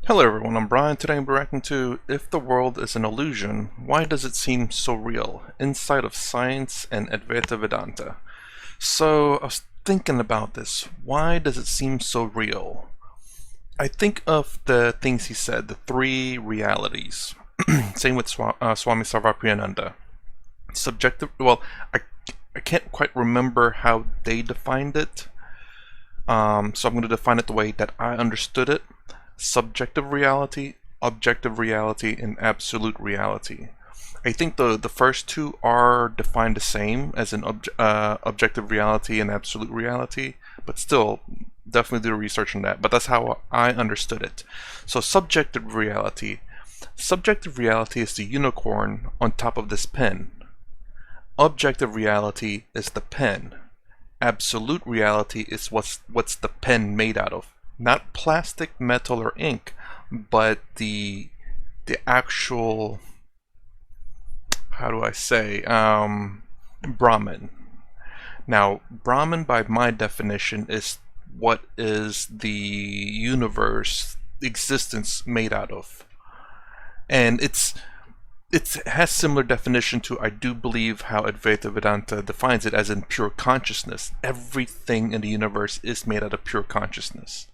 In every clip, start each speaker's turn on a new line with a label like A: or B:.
A: Hello everyone, I'm Brian. Today I'm reacting to If the World is an Illusion, Why Does It Seem So Real? Insight of Science and Advaita Vedanta. So I was thinking about this. Why does it seem so real? I think of the things he said, the three realities. Same with Swami Sarvapriyananda. Subjective, well, I can't quite remember how they defined it. So I'm going to define it the way that I understood it. Subjective reality, objective reality, and absolute reality. I think the first two are defined the same as an objective reality and absolute reality, but still, definitely do research on that. But that's how I understood it. So subjective reality. Subjective reality is the unicorn on top of this pen. Objective reality is the pen. Absolute reality is what's the pen made out of. Not plastic, metal, or ink, but the actual, how do I say, Brahman. Now, Brahman, by my definition, is what is the universe, existence made out of. And it has similar definition to, I do believe, how Advaita Vedanta defines it, as in pure consciousness. Everything in the universe is made out of pure consciousness.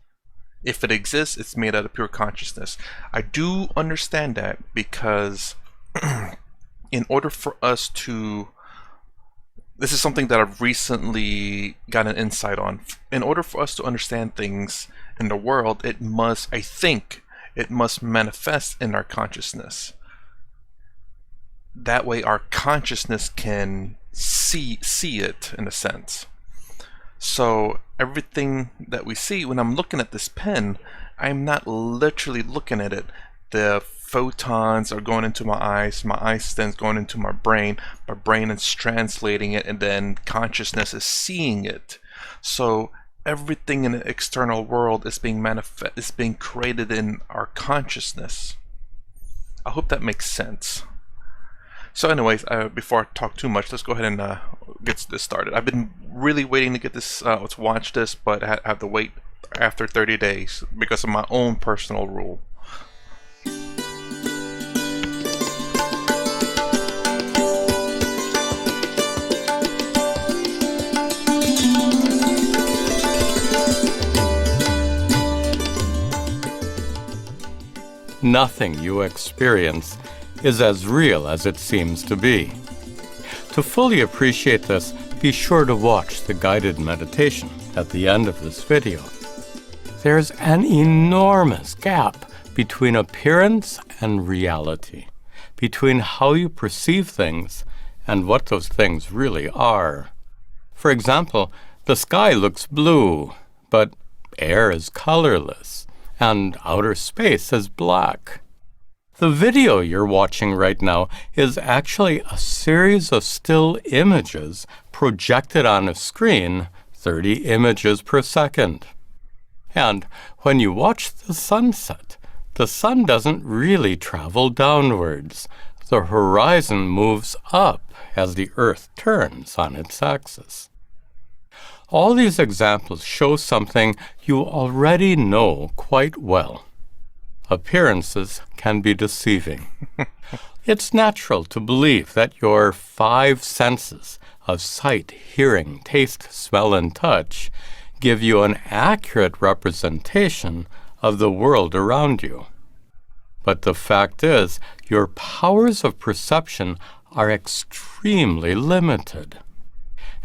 A: If it exists, it's made out of pure consciousness. I do understand that because in order for us to, this is something that I've recently got an insight on. In order for us to understand things in the world, it must, I think, it must manifest in our consciousness. That way our consciousness can see it, in a sense. So everything that we see, when I'm looking at this pen, I'm not literally looking at it. The photons are going into my eyes then going into my brain is translating it, and then consciousness is seeing it. So everything in the external world is being created in our consciousness. I hope that makes sense. So anyways, before I talk too much, let's go ahead and get this started. I've been really waiting to get this, to watch this, but I have to wait after 30 days because of my own personal rule.
B: Nothing you experience is as real as it seems to be. To fully appreciate this, be sure to watch the guided meditation at the end of this video. There's an enormous gap between appearance and reality, between how you perceive things and what those things really are. For example, the sky looks blue, but air is colorless, and outer space is black. The video you're watching right now is actually a series of still images projected on a screen, 30 images per second. And when you watch the sunset, the sun doesn't really travel downwards. The horizon moves up as the Earth turns on its axis. All these examples show something you already know quite well. Appearances can be deceiving. It's natural to believe that your 5 senses of sight, hearing, taste, smell, and touch give you an accurate representation of the world around you. But the fact is, your powers of perception are extremely limited.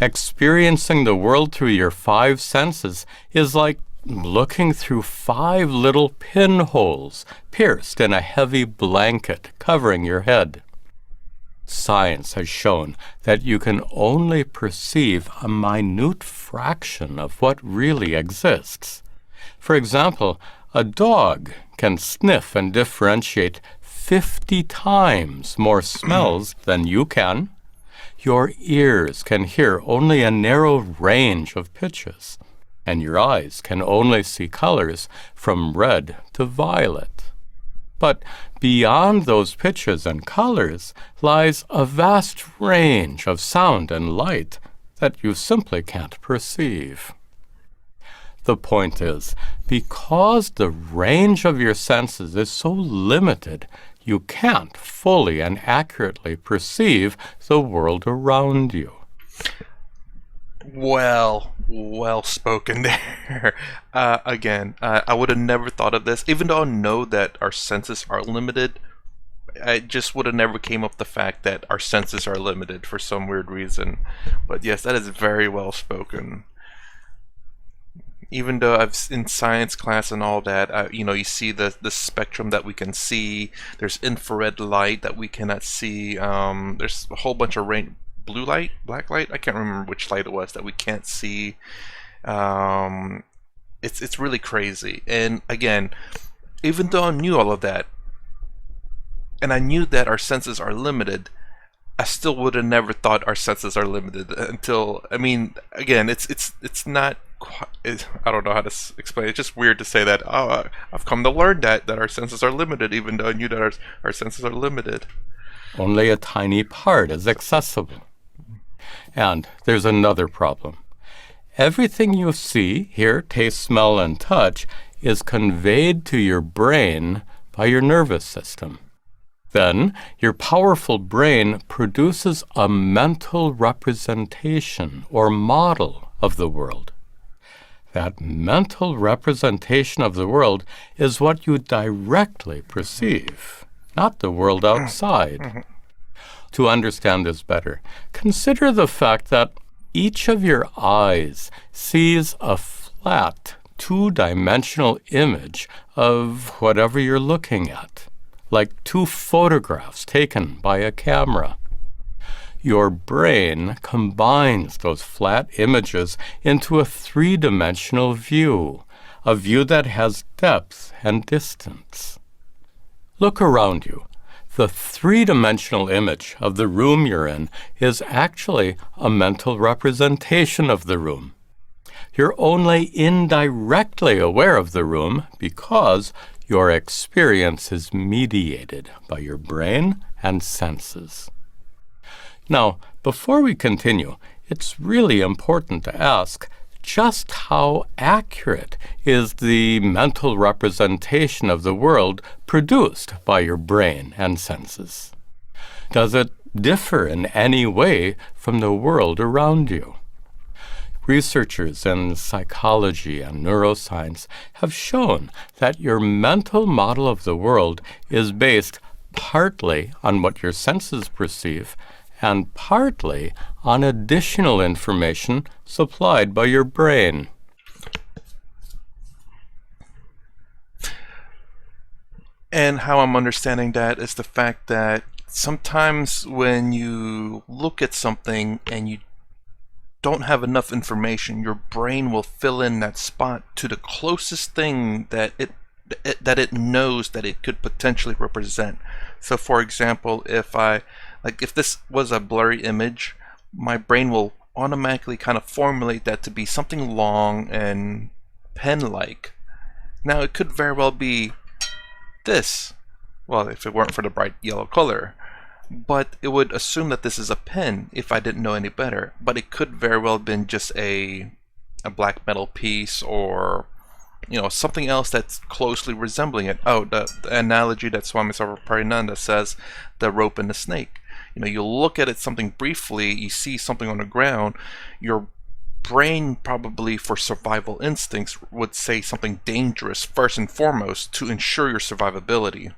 B: Experiencing the world through your 5 senses is like looking through 5 little pinholes pierced in a heavy blanket covering your head. Science has shown that you can only perceive a minute fraction of what really exists. For example, a dog can sniff and differentiate 50 times more smells than you can. Your ears can hear only a narrow range of pitches, and your eyes can only see colors from red to violet. But beyond those pitches and colors lies a vast range of sound and light that you simply can't perceive. The point is, because the range of your senses is so limited, you can't fully and accurately perceive the world around you.
A: Well spoken there. Again, I would have never thought of this, even though I know that our senses are limited. I just would have never came up with the fact that our senses are limited for some weird reason. But yes, that is very well spoken. Even though I've in science class and all that, you see the spectrum that we can see. There's infrared light that we cannot see. There's a whole bunch of blue light, black light. I can't remember which light it was that we can't see. It's really crazy. And again, even though I knew all of that, and I knew that our senses are limited, I still would have never thought our senses are limited until, I mean, again, it's not quite, I don't know how to explain it. It's just weird to say that, oh, I've come to learn that our senses are limited, even though I knew that our senses are limited.
B: Only a tiny part is accessible. And there's another problem. Everything you see, hear, taste, smell, and touch is conveyed to your brain by your nervous system. Then, your powerful brain produces a mental representation or model of the world. That mental representation of the world is what you directly perceive, not the world outside. To understand this better, consider the fact that each of your eyes sees a flat, two-dimensional image of whatever you're looking at, like two photographs taken by a camera. Your brain combines those flat images into a three-dimensional view, a view that has depth and distance. Look around you. The three-dimensional image of the room you're in is actually a mental representation of the room. You're only indirectly aware of the room because your experience is mediated by your brain and senses. Now, before we continue, it's really important to ask, just how accurate is the mental representation of the world produced by your brain and senses? Does it differ in any way from the world around you? Researchers in psychology and neuroscience have shown that your mental model of the world is based partly on what your senses perceive and partly on additional information supplied by your brain.
A: And how I'm understanding that is the fact that sometimes when you look at something and you don't have enough information, your brain will fill in that spot to the closest thing that it knows that it could potentially represent. So for example, if this was a blurry image, my brain will automatically kind of formulate that to be something long and pen-like. Now it could very well be this, well, if it weren't for the bright yellow color, but it would assume that this is a pen if I didn't know any better. But it could very well have been just a black metal piece, or something else that's closely resembling it. Oh, the analogy that Swami Tadatmananda says, the rope and the snake. You look at it something briefly, you see something on the ground, your brain probably for survival instincts would say something dangerous first and foremost to ensure your survivability.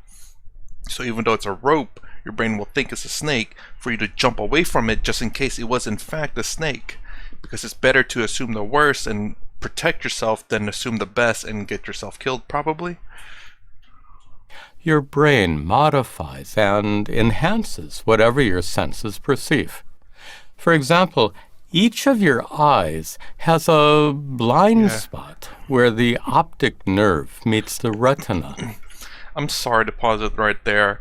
A: So even though it's a rope, your brain will think it's a snake for you to jump away from it just in case it was in fact a snake, because it's better to assume the worst and protect yourself than assume the best and get yourself killed probably.
B: Your brain modifies and enhances whatever your senses perceive. For example, each of your eyes has a blind spot where the optic nerve meets the retina.
A: I'm sorry to pause it right there.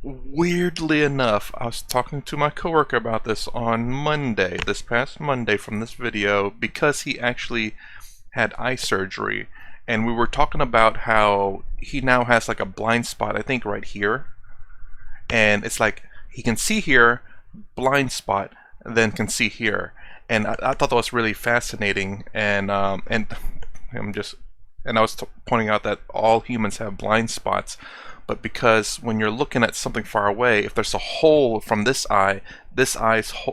A: Weirdly enough, I was talking to my coworker about this on Monday, this past Monday from this video, because he actually had eye surgery, and we were talking about how he now has like a blind spot, I think right here, and it's like he can see here, blind spot, and then can see here, and I thought that was really fascinating, and And I was pointing out that all humans have blind spots, but because when you're looking at something far away, if there's a hole from this eye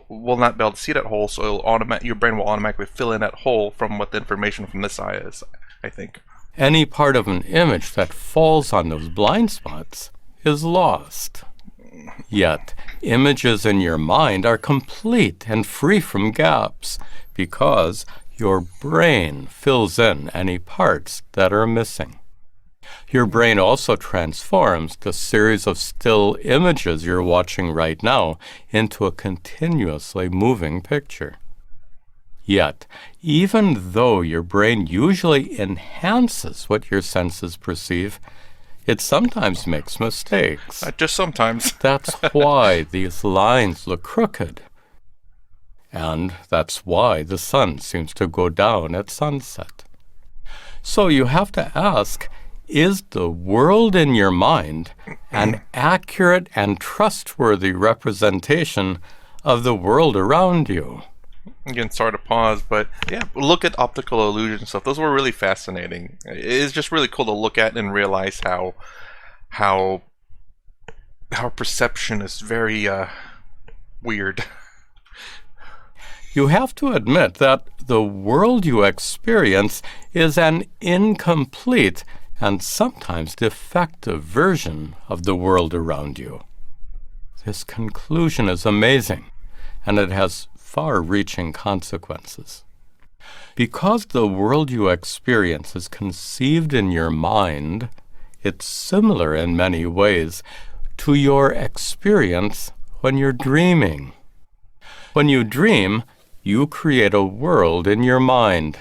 A: will not be able to see that hole, so your brain will automatically fill in that hole from what the information from this eye is, I think.
B: Any part of an image that falls on those blind spots is lost. Yet, images in your mind are complete and free from gaps because your brain fills in any parts that are missing. Your brain also transforms the series of still images you're watching right now into a continuously moving picture. Yet, even though your brain usually enhances what your senses perceive, it sometimes makes mistakes.
A: Just sometimes.
B: That's why these lines look crooked. And that's why the sun seems to go down at sunset. So you have to ask, is the world in your mind an accurate and trustworthy representation of the world around you?
A: Again, sorry to pause, but yeah, look at optical illusion stuff. Those were really fascinating. It's just really cool to look at and realize how perception is very weird.
B: You have to admit that the world you experience is an incomplete and sometimes defective version of the world around you. This conclusion is amazing, and it has far-reaching consequences. Because the world you experience is conceived in your mind, it's similar in many ways to your experience when you're dreaming. When you dream, you create a world in your mind.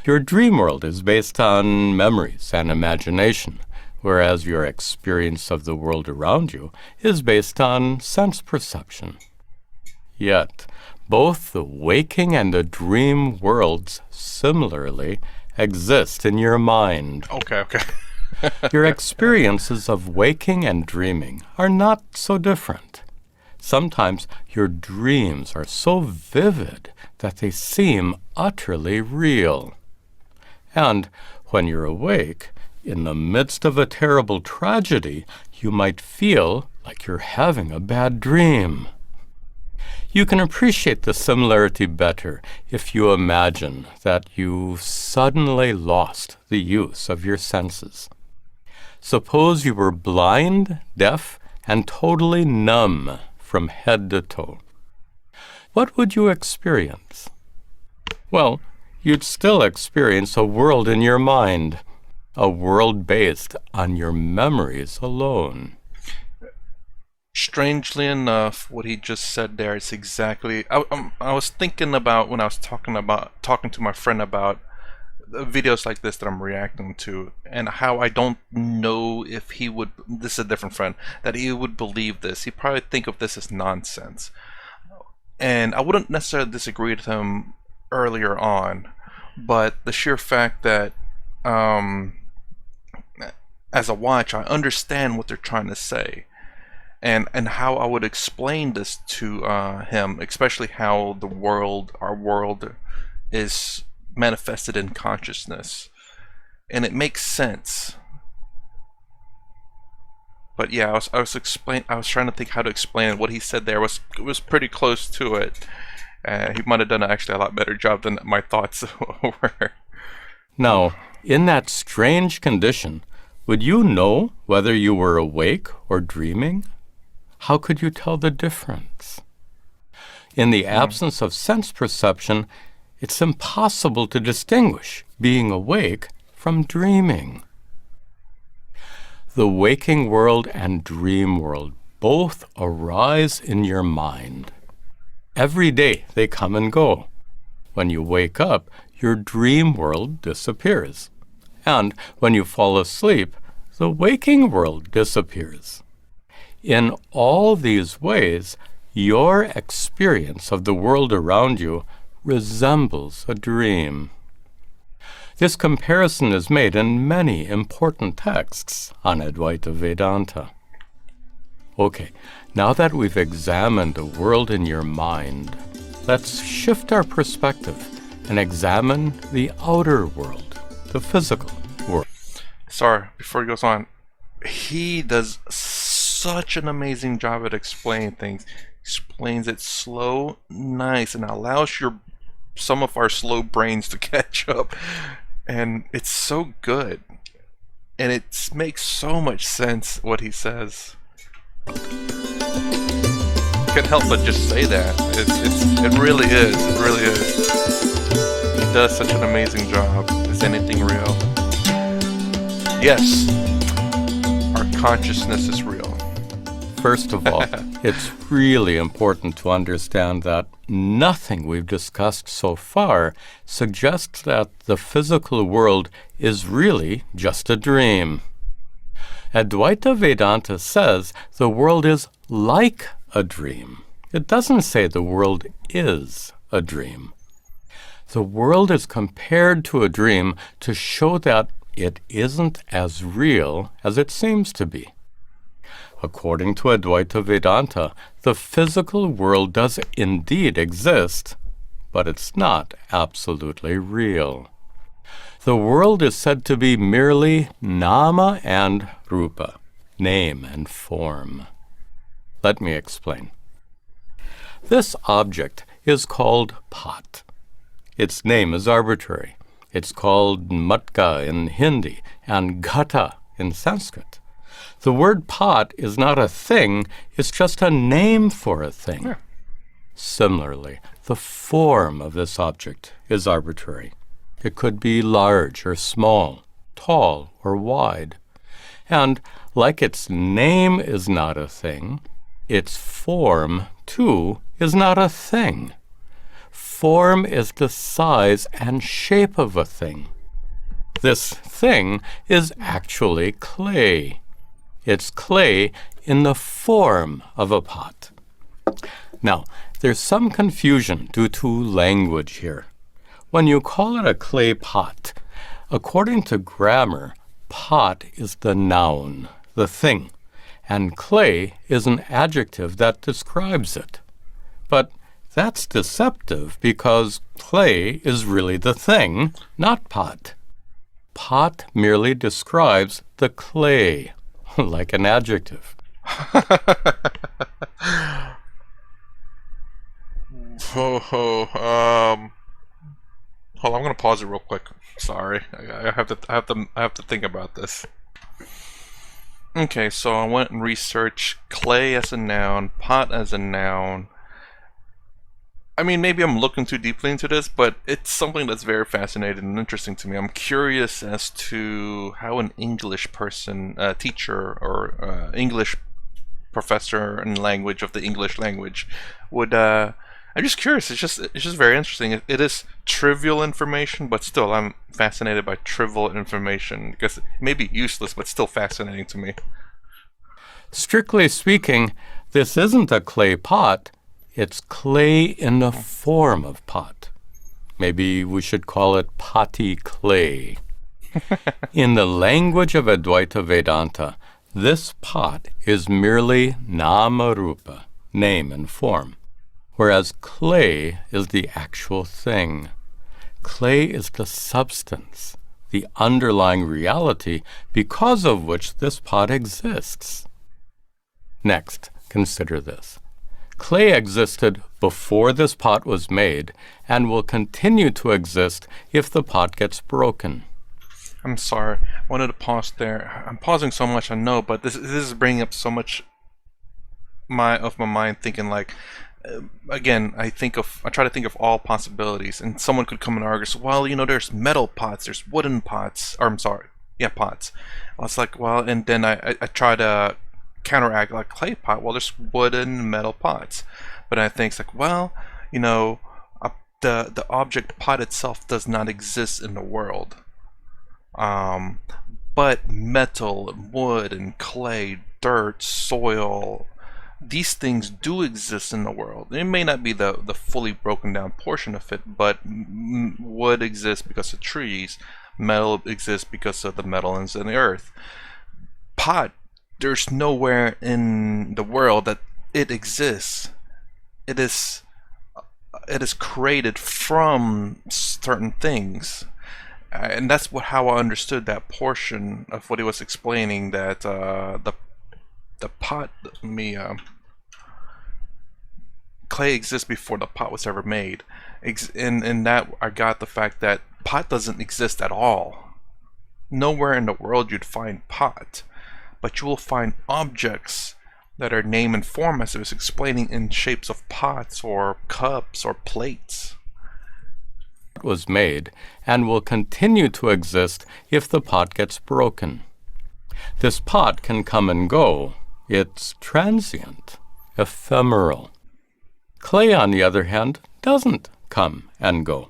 B: Your dream world is based on memories and imagination, whereas your experience of the world around you is based on sense perception. Yet, both the waking and the dream worlds similarly exist in your mind.
A: Okay.
B: Your experiences of waking and dreaming are not so different. Sometimes your dreams are so vivid that they seem utterly real. And when you're awake, in the midst of a terrible tragedy, you might feel like you're having a bad dream. You can appreciate the similarity better if you imagine that you suddenly lost the use of your senses. Suppose you were blind, deaf, and totally numb from head to toe. What would you experience? Well, you'd still experience a world in your mind, a world based on your memories alone.
A: Strangely enough, what he just said there is exactly. I was thinking about when I was talking to my friend about videos like this that I'm reacting to, and how I don't know if he would. This is a different friend that he would believe this. He'd probably think of this as nonsense, and I wouldn't necessarily disagree with him earlier on, but the sheer fact that as a watch, I understand what they're trying to say. And how I would explain this to him, especially how our world is manifested in consciousness, and it makes sense. But yeah, I was trying to think how to explain it. What he said there was pretty close to it. He might have done actually a lot better job than my thoughts were.
B: Now, in that strange condition, would you know whether you were awake or dreaming? How could you tell the difference? In the absence of sense perception, it's impossible to distinguish being awake from dreaming. The waking world and dream world both arise in your mind. Every day they come and go. When you wake up, your dream world disappears. And when you fall asleep, the waking world disappears. In all these ways, your experience of the world around you resembles a dream. This comparison is made in many important texts on Advaita Vedanta. Okay, now that we've examined the world in your mind, let's shift our perspective and examine the outer world, the physical world.
A: Sorry, before he goes on, he does such an amazing job at explaining things. Explains it slow, nice, and allows some of our slow brains to catch up. And it's so good. And it makes so much sense what he says. Can't help but just say that. It really is. It really is. He does such an amazing job. Is anything real? Yes. Our consciousness is real.
B: First of all, it's really important to understand that nothing we've discussed so far suggests that the physical world is really just a dream. Advaita Vedanta says the world is like a dream. It doesn't say the world is a dream. The world is compared to a dream to show that it isn't as real as it seems to be. According to Advaita Vedanta, the physical world does indeed exist, but it's not absolutely real. The world is said to be merely nama and rupa, name and form. Let me explain. This object is called pot. Its name is arbitrary. It's called matka in Hindi and ghata in Sanskrit. The word pot is not a thing, it's just a name for a thing. Yeah. Similarly, the form of this object is arbitrary. It could be large or small, tall or wide. And like its name is not a thing, its form, too, is not a thing. Form is the size and shape of a thing. This thing is actually clay. It's clay in the form of a pot. Now, there's some confusion due to language here. When you call it a clay pot, according to grammar, pot is the noun, the thing, and clay is an adjective that describes it. But that's deceptive because clay is really the thing, not pot. Pot merely describes the clay, like an adjective.
A: Hold on, I'm gonna pause it real quick. Sorry, I have to think about this. Okay, so I went and researched clay as a noun, pot as a noun. I mean, maybe I'm looking too deeply into this, but it's something that's very fascinating and interesting to me. I'm curious as to how an English person, teacher, or English professor in language of the English language would. I'm just curious. It's just very interesting. It is trivial information, but still, I'm fascinated by trivial information because it may be useless, but still fascinating to me.
B: Strictly speaking, this isn't a clay pot. It's clay in the form of pot. Maybe we should call it potty clay. In the language of Advaita Vedanta, this pot is merely nama rupa, name and form, whereas clay is the actual thing. Clay is the substance, the underlying reality because of which this pot exists. Next, consider this. Clay existed before this pot was made and will continue to exist if the pot gets broken.
A: I'm sorry. I wanted to pause there. I'm pausing so much, I know, but this is bringing up so much of my mind thinking like, again, I try to think of all possibilities, and someone could come and argue, so, well, there's metal pots, there's wooden pots, or I'm sorry, yeah, pots. I was like, well, and then I try to counteract like clay pot. Well, there's wooden metal pots, but I think it's like, well, the object pot itself does not exist in the world, but metal and wood and clay, dirt, soil, these things do exist in the world. It may not be the fully broken down portion of it, but wood exists because of trees, metal exists because of the metals in the earth. Pot, there's nowhere in the world that it exists. It is created from certain things. And that's how I understood that portion of what he was explaining. That the pot, clay exists before the pot was ever made. In that, I got the fact that pot doesn't exist at all. Nowhere in the world you'd find pot, but you will find objects that are name and form, as it was explaining, in shapes of pots or cups or plates.
B: Was made and will continue to exist if the pot gets broken. This pot can come and go. It's transient, ephemeral. Clay, on the other hand, doesn't come and go.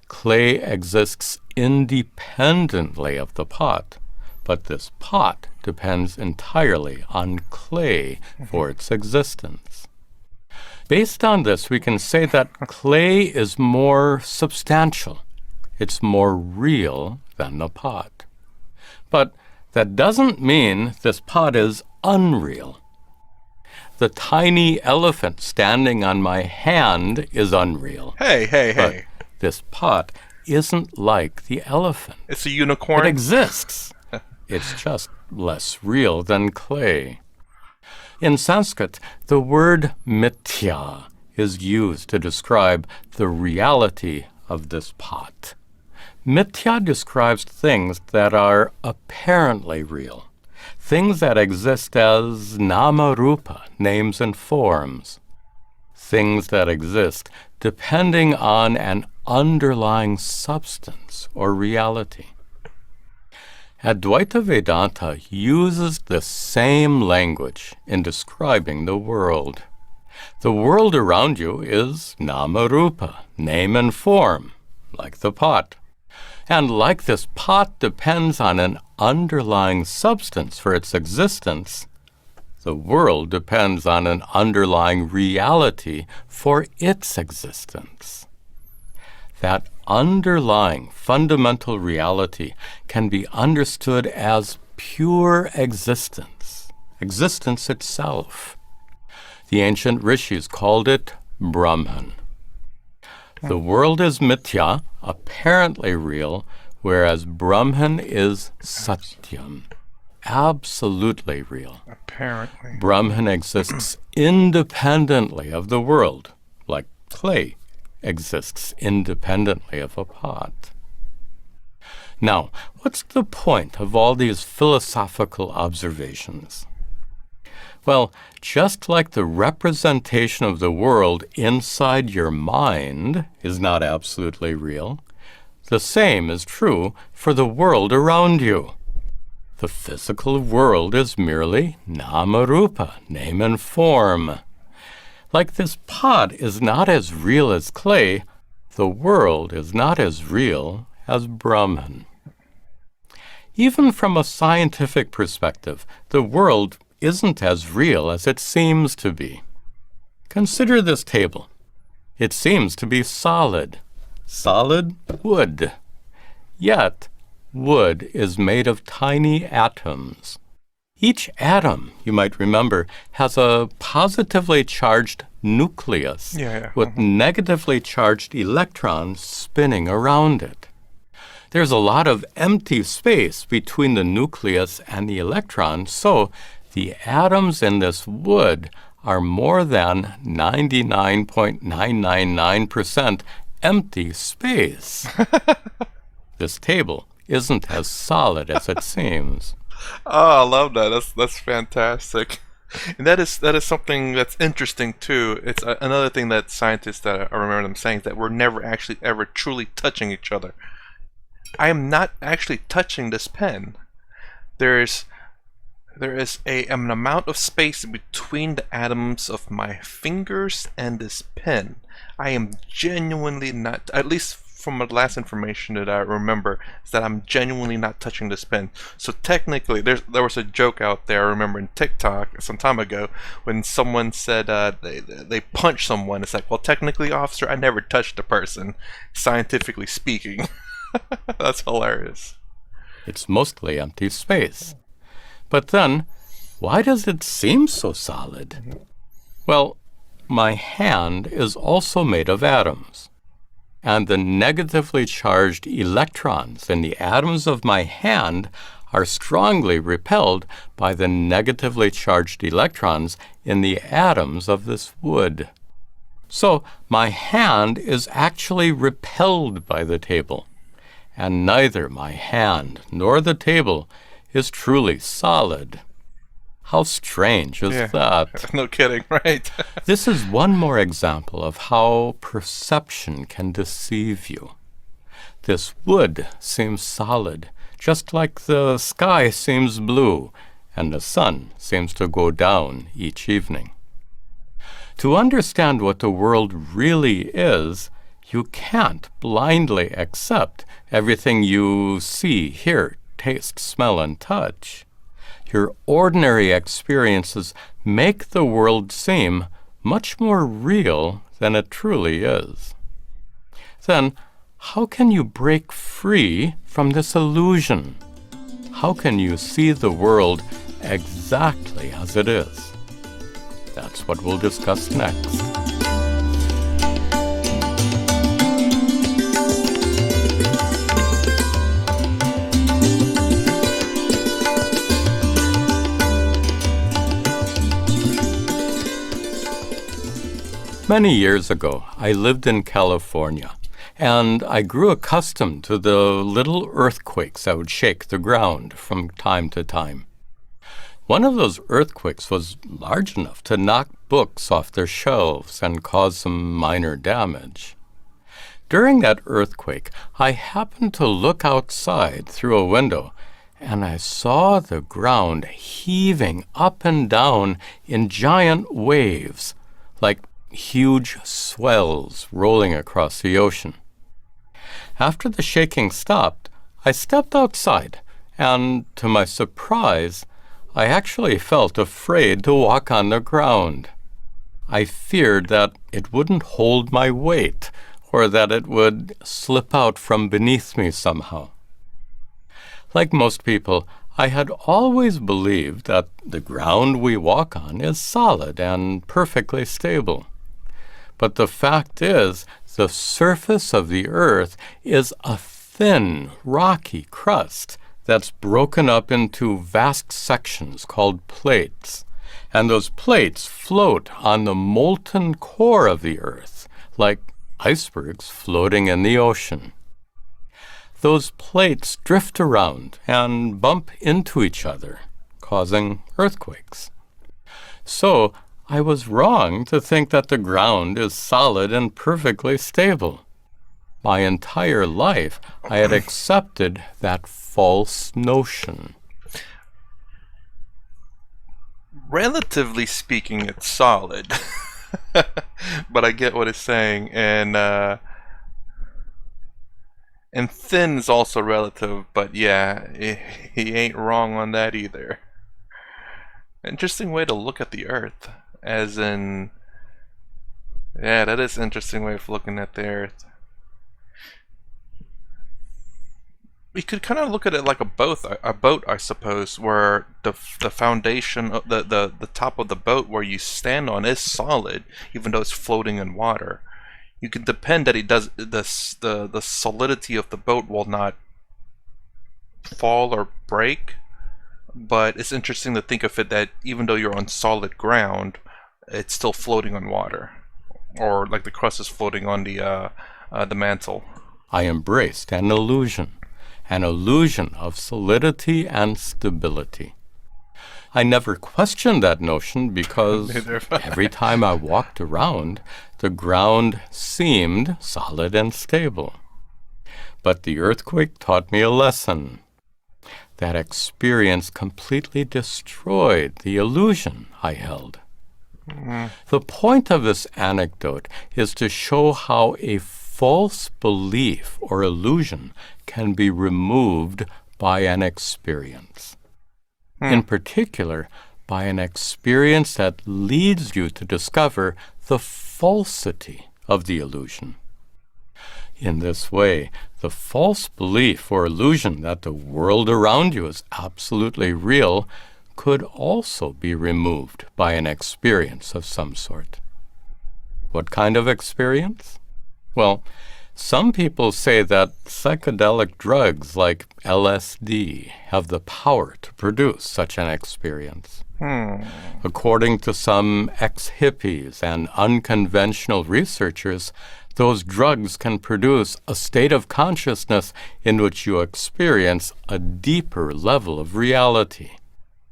B: Clay exists independently of the pot, but this pot depends entirely on clay for its existence. Based on this, we can say that clay is more substantial. It's more real than the pot. But that doesn't mean this pot is unreal. The tiny elephant standing on my hand is unreal.
A: Hey.
B: This pot isn't like the elephant.
A: It's a unicorn?
B: It exists. It's just less real than clay. In Sanskrit, the word mithya is used to describe the reality of this pot. Mithya describes things that are apparently real, things that exist as nama-rupa, names and forms, things that exist depending on an underlying substance or reality. Advaita Vedanta uses the same language in describing the world. The world around you is nama-rupa, name and form, like the pot. And like this pot depends on an underlying substance for its existence, the world depends on an underlying reality for its existence. That underlying fundamental reality can be understood as pure existence, existence itself. The ancient rishis called it Brahman. The world is mithya, apparently real, whereas Brahman is satyam, absolutely real.
A: Apparently.
B: Brahman exists independently of the world, like clay exists independently of a pot. Now, what's the point of all these philosophical observations? Well, just like the representation of the world inside your mind is not absolutely real, the same is true for the world around you. The physical world is merely nama-rupa, name and form. Like this pot is not as real as clay, the world is not as real as Brahman. Even from a scientific perspective, the world isn't as real as it seems to be. Consider this table. It seems to be solid wood. Yet, wood is made of tiny atoms. Each atom, you might remember, has a positively charged nucleus with negatively charged electrons spinning around it. There's a lot of empty space between the nucleus and the electrons, so the atoms in this wood are more than 99.999% empty space. This table isn't as solid as it seems.
A: Oh, I love that. That's fantastic. And that is something that's interesting too. It's another thing that scientists, that I remember them saying, that we're never actually ever truly touching each other. I am not actually touching this pen. There is an amount of space between the atoms of my fingers and this pen. I am genuinely not, at least from the last information that I remember, is that I'm genuinely not touching this pen. So technically, there was a joke out there, I remember in TikTok some time ago, when someone said they punched someone. It's like, well, technically, officer, I never touched the person, scientifically speaking. That's hilarious.
B: It's mostly empty space. But then, why does it seem so solid? Well, my hand is also made of atoms. and the negatively charged electrons in the atoms of my hand are strongly repelled by the negatively charged electrons in the atoms of this wood. So my hand is actually repelled by the table, and neither my hand nor the table is truly solid. How strange is that?
A: No kidding, right?
B: This is one more example of how perception can deceive you. This wood seems solid, just like the sky seems blue, and the sun seems to go down each evening. To understand what the world really is, you can't blindly accept everything you see, hear, taste, smell, and touch. Your ordinary experiences make the world seem much more real than it truly is. Then, how can you break free from this illusion? How can you see the world exactly as it is? That's what we'll discuss next. Many years ago, I lived in California, and I grew accustomed to the little earthquakes that would shake the ground from time to time. One of those earthquakes was large enough to knock books off their shelves and cause some minor damage. During that earthquake, I happened to look outside through a window, and I saw the ground heaving up and down in giant waves, like huge swells rolling across the ocean. After the shaking stopped, I stepped outside, and to my surprise, I actually felt afraid to walk on the ground. I feared that it wouldn't hold my weight, or that it would slip out from beneath me somehow. Like most people, I had always believed that the ground we walk on is solid and perfectly stable. But the fact is, the surface of the earth is a thin, rocky crust that's broken up into vast sections called plates. And those plates float on the molten core of the earth, like icebergs floating in the ocean. Those plates drift around and bump into each other, causing earthquakes. So, I was wrong to think that the ground is solid and perfectly stable. My entire life, I had accepted that false notion.
A: Relatively speaking, it's solid. But I get what it's saying, and thin is also relative, but yeah, he ain't wrong on that either. Interesting way to look at the Earth. As in, yeah, that is an interesting way of looking at the Earth. We could kind of look at it like a boat, I suppose, where the foundation, the top of the boat where you stand on is solid, even though it's floating in water. You can depend that the solidity of the boat will not fall or break. But it's interesting to think of it that even though you're on solid ground, it's still floating on water, or like the crust is floating on the mantle.
B: I embraced an illusion of solidity and stability. I never questioned that notion because every time I walked around, the ground seemed solid and stable. But the earthquake taught me a lesson. That experience completely destroyed the illusion I held. The point of this anecdote is to show how a false belief or illusion can be removed by an experience. In particular, by an experience that leads you to discover the falsity of the illusion. In this way, the false belief or illusion that the world around you is absolutely real could also be removed by an experience of some sort. What kind of experience? Well, Some people say that psychedelic drugs like LSD have the power to produce such an experience. According to some ex-hippies and unconventional researchers, those drugs can produce a state of consciousness in which you experience a deeper level of reality.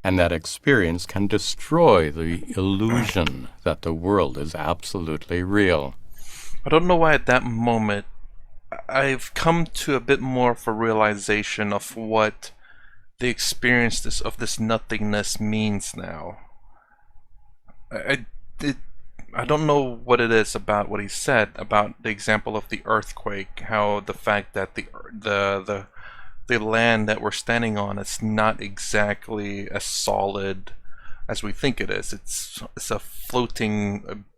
B: And that experience can destroy the illusion that the world is absolutely real.
A: I don't know why at that moment I've come to a bit more of a realization of what the experience of this nothingness means now. I don't know what it is about what he said about the example of the earthquake, how the fact that the land that we're standing on is not exactly as solid as we think it is. It's a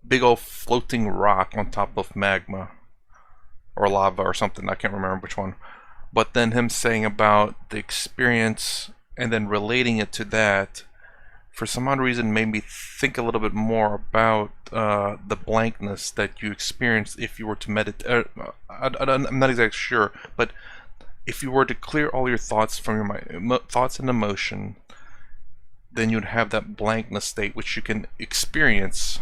A: big old floating rock on top of magma or lava or something. I can't remember which one. But then him saying about the experience and then relating it to that, for some odd reason, made me think a little bit more about the blankness that you experience if you were to meditate. I'm not exactly sure, but if you were to clear all your thoughts from your mind, thoughts and emotion, then you'd have that blankness state which you can experience.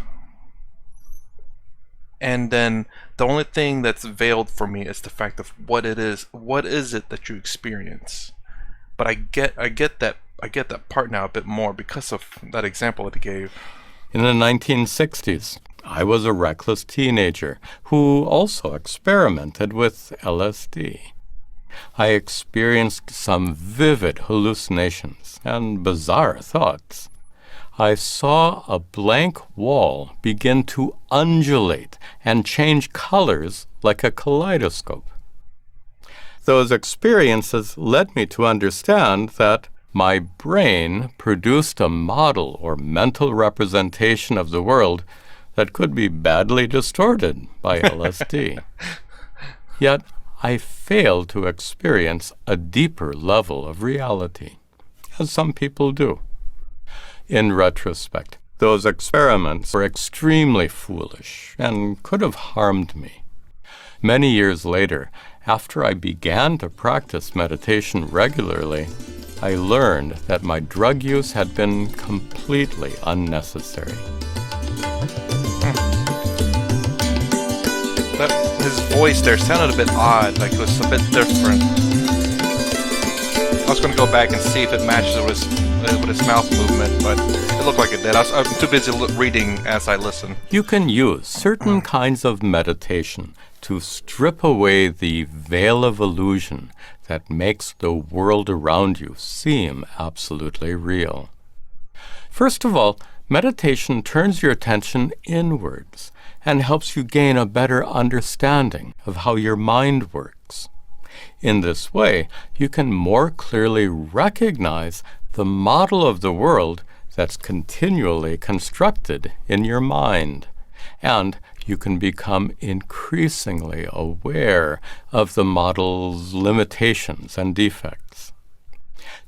A: And then the only thing that's veiled for me is the fact of what it is. What is it that you experience? But I get that part now a bit more because of that example that he gave.
B: In the 1960s, I was a reckless teenager who also experimented with LSD. I experienced some vivid hallucinations and bizarre thoughts. I saw a blank wall begin to undulate and change colors like a kaleidoscope. Those experiences led me to understand that my brain produced a model or mental representation of the world that could be badly distorted by LSD. Yet I failed to experience a deeper level of reality, as some people do. In retrospect, those experiments were extremely foolish and could have harmed me. Many years later, after I began to practice meditation regularly, I learned that my drug use had been completely unnecessary.
A: His voice there sounded a bit odd, like it was a bit different. I was going to go back and see if it matches with his mouth movement, but it looked like it did. I'm too busy reading as I listen.
B: You can use certain kinds of meditation to strip away the veil of illusion that makes the world around you seem absolutely real. First of all, meditation turns your attention inwards and helps you gain a better understanding of how your mind works. In this way, you can more clearly recognize the model of the world that's continually constructed in your mind, and you can become increasingly aware of the model's limitations and defects.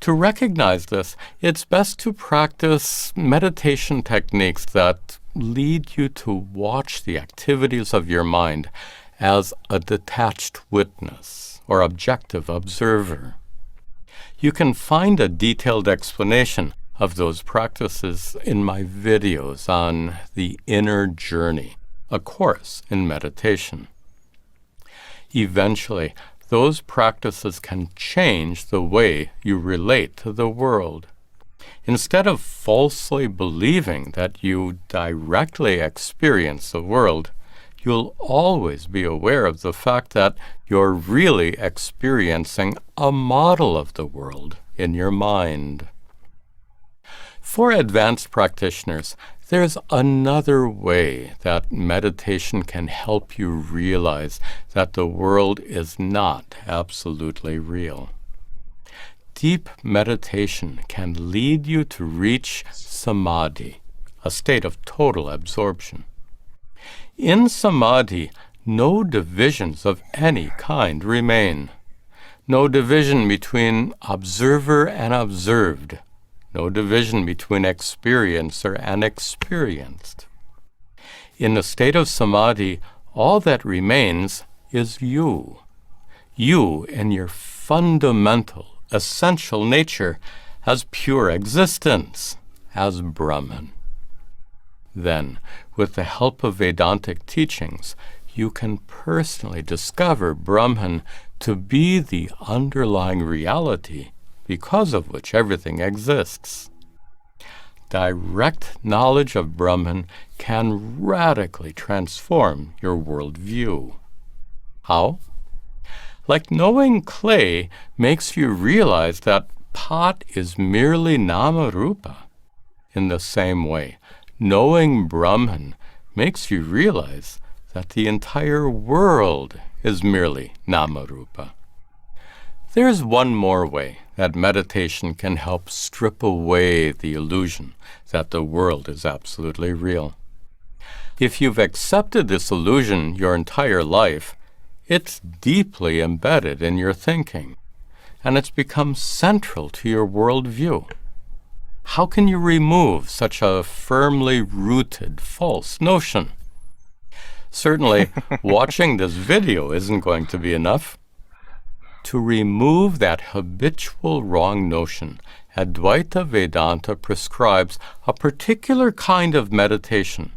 B: To recognize this, it's best to practice meditation techniques that lead you to watch the activities of your mind as a detached witness or objective observer. You can find a detailed explanation of those practices in my videos on the inner journey, a course in meditation. Eventually, those practices can change the way you relate to the world. Instead of falsely believing that you directly experience the world, you'll always be aware of the fact that you're really experiencing a model of the world in your mind. For advanced practitioners, there's another way that meditation can help you realize that the world is not absolutely real. Deep meditation can lead you to reach samadhi, a state of total absorption. In samadhi, no divisions of any kind remain. No division between observer and observed. No division between experiencer and experienced. In the state of samadhi, all that remains is you. You in your fundamental, essential nature as pure existence, as Brahman. Then, with the help of Vedantic teachings, you can personally discover Brahman to be the underlying reality because of which everything exists. Direct knowledge of Brahman can radically transform your worldview. How? Like knowing clay makes you realize that pot is merely nama-rupa. In the same way, knowing Brahman makes you realize that the entire world is merely nama-rupa. There's one more way that meditation can help strip away the illusion that the world is absolutely real. If you've accepted this illusion your entire life, it's deeply embedded in your thinking, and it's become central to your worldview. How can you remove such a firmly rooted false notion? Certainly, watching this video isn't going to be enough. To remove that habitual wrong notion, Advaita Vedanta prescribes a particular kind of meditation,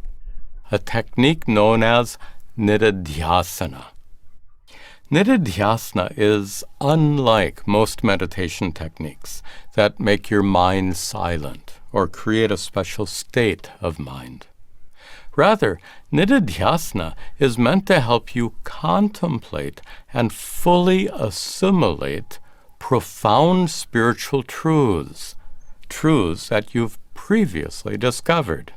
B: a technique known as nididhyasana. Nididhyasana is unlike most meditation techniques that make your mind silent or create a special state of mind. Rather, nididhyasana is meant to help you contemplate and fully assimilate profound spiritual truths, truths that you've previously discovered.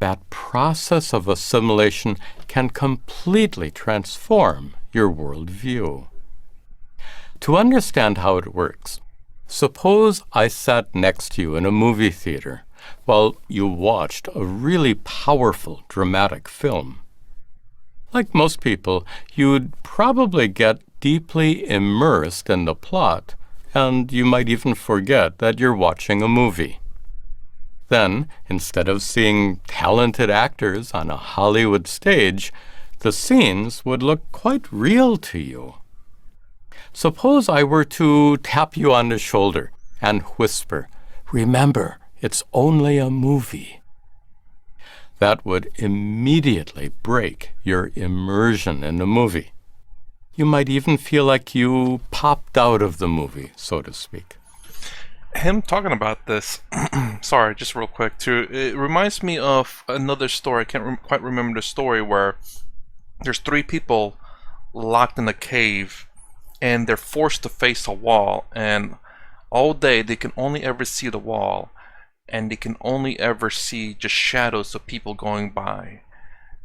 B: That process of assimilation can completely transform your worldview. To understand how it works, suppose I sat next to you in a movie theater while you watched a really powerful, dramatic film. Like most people, you'd probably get deeply immersed in the plot, and you might even forget that you're watching a movie. Then, instead of seeing talented actors on a Hollywood stage, the scenes would look quite real to you. Suppose I were to tap you on the shoulder and whisper, "Remember, it's only a movie." That would immediately break your immersion in the movie. You might even feel like you popped out of the movie, so to speak.
A: Him talking about this, sorry, just real quick too, it reminds me of another story. I can't quite remember the story, where there's three people locked in a cave and they're forced to face a wall, and all day they can only ever see the wall, and they can only ever see just shadows of people going by.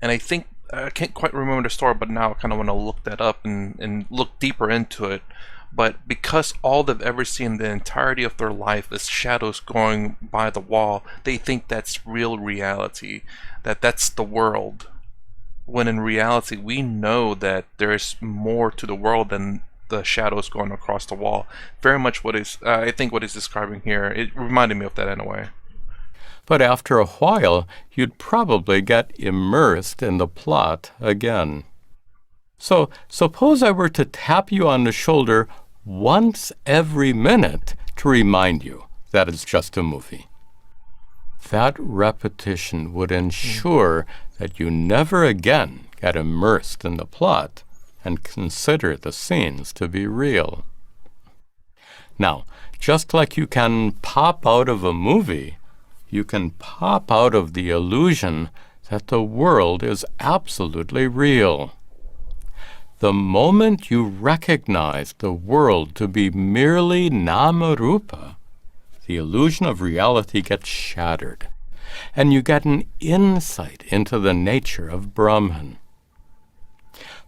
A: And I think, I can't quite remember the story, but now I kind of want to look that up and look deeper into it. But because all they've ever seen the entirety of their life is shadows going by the wall, they think that's real reality, that that's the world. When in reality, we know that there's more to the world than the shadows going across the wall. Very much what is, I think what he's describing here, it reminded me of that in a way.
B: But after a while, you'd probably get immersed in the plot again. So suppose I were to tap you on the shoulder once every minute to remind you that it's just a movie. That repetition would ensure that you never again get immersed in the plot and consider the scenes to be real. Now, just like you can pop out of a movie, you can pop out of the illusion that the world is absolutely real. The moment you recognize the world to be merely nama-rupa, the illusion of reality gets shattered, and you get an insight into the nature of Brahman.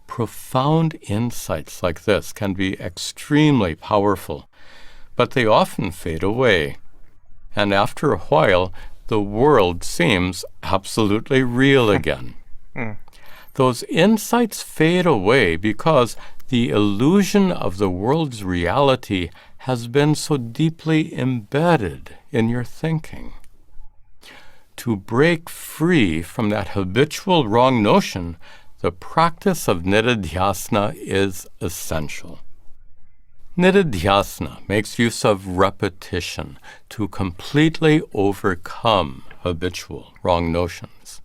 B: Profound insights like this can be extremely powerful, but they often fade away, and after a while, the world seems absolutely real again. Those insights fade away because the illusion of the world's reality has been so deeply embedded in your thinking. To break free from that habitual wrong notion, the practice of nididhyasana is essential. Nididhyasana makes use of repetition to completely overcome habitual wrong notions.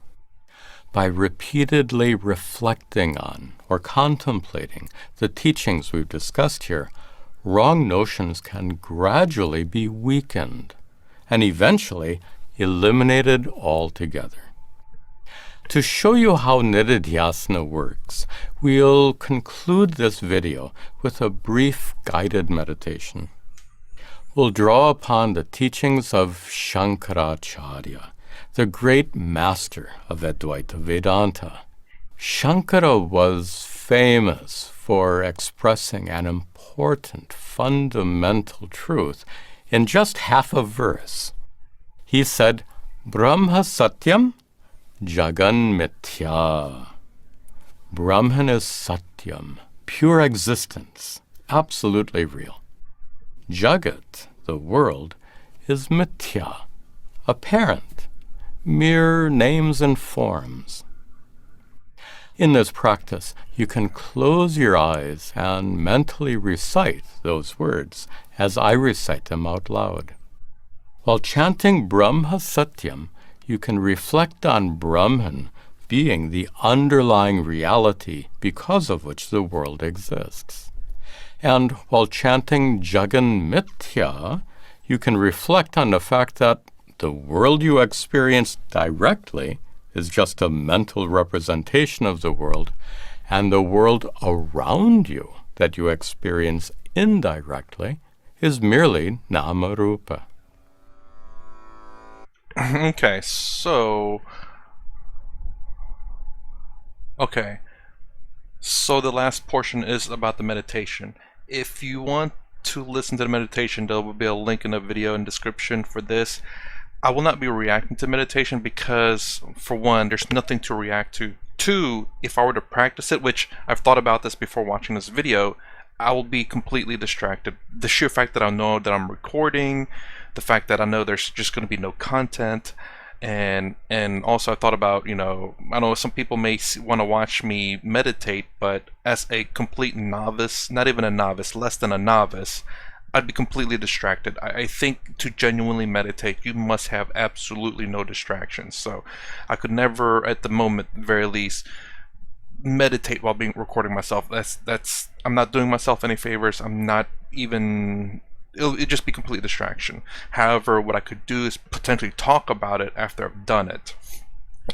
B: By repeatedly reflecting on or contemplating the teachings we've discussed here, wrong notions can gradually be weakened and eventually eliminated altogether. To show you how nididhyasana works, we'll conclude this video with a brief guided meditation. We'll draw upon the teachings of Shankaracharya, the great master of Advaita Vedanta. Shankara was famous for expressing an important fundamental truth in just half a verse. He said, Brahma Satyam, Jagan Mithya. Brahman is Satyam, pure existence, absolutely real. Jagat, the world, is Mithya, apparent, mere names and forms. In this practice, you can close your eyes and mentally recite those words as I recite them out loud. While chanting Brahma Satyam, you can reflect on Brahman being the underlying reality because of which the world exists. And while chanting Jagan Mithya, you can reflect on the fact that the world you experience directly is just a mental representation of the world, and the world around you that you experience indirectly is merely Nama-rupa.
A: Okay, so the last portion is about the meditation. If you want to listen to the meditation, there will be a link in the video and description for this. I will not be reacting to meditation because, for one, there's nothing to react to. Two, if I were to practice it, which I've thought about this before watching this video, I will be completely distracted. The sheer fact that I know that I'm recording, the fact that I know there's just going to be no content, and also I thought about, I know some people may want to watch me meditate, but as a complete novice, not even a novice, less than a novice, I'd be completely distracted. I think to genuinely meditate, you must have absolutely no distractions. So I could never, at the moment, very least, meditate while recording myself. I'm not doing myself any favors. I'm not even. It'd just be complete distraction. However, what I could do is potentially talk about it after I've done it.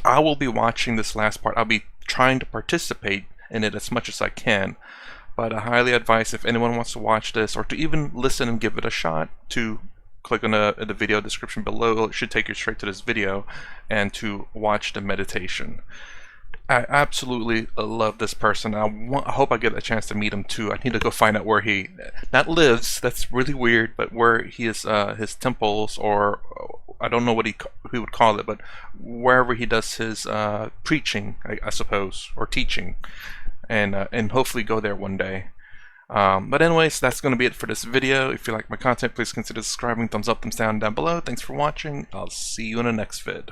A: I will be watching this last part. I'll be trying to participate in it as much as I can. But I highly advise, if anyone wants to watch this or to even listen and give it a shot, to click on the video description below. It should take you straight to this video and to watch the meditation. I absolutely love this person. I hope I get a chance to meet him too. I need to go find out where he not lives. That's really weird, but where he is, his temples, or I don't know what he would call it, but wherever he does his preaching, I suppose, or teaching, and hopefully go there one day. But anyways, that's going to be it for this video. If you like my content, please consider subscribing. Thumbs up, thumbs down below. Thanks for watching. I'll see you in the next vid.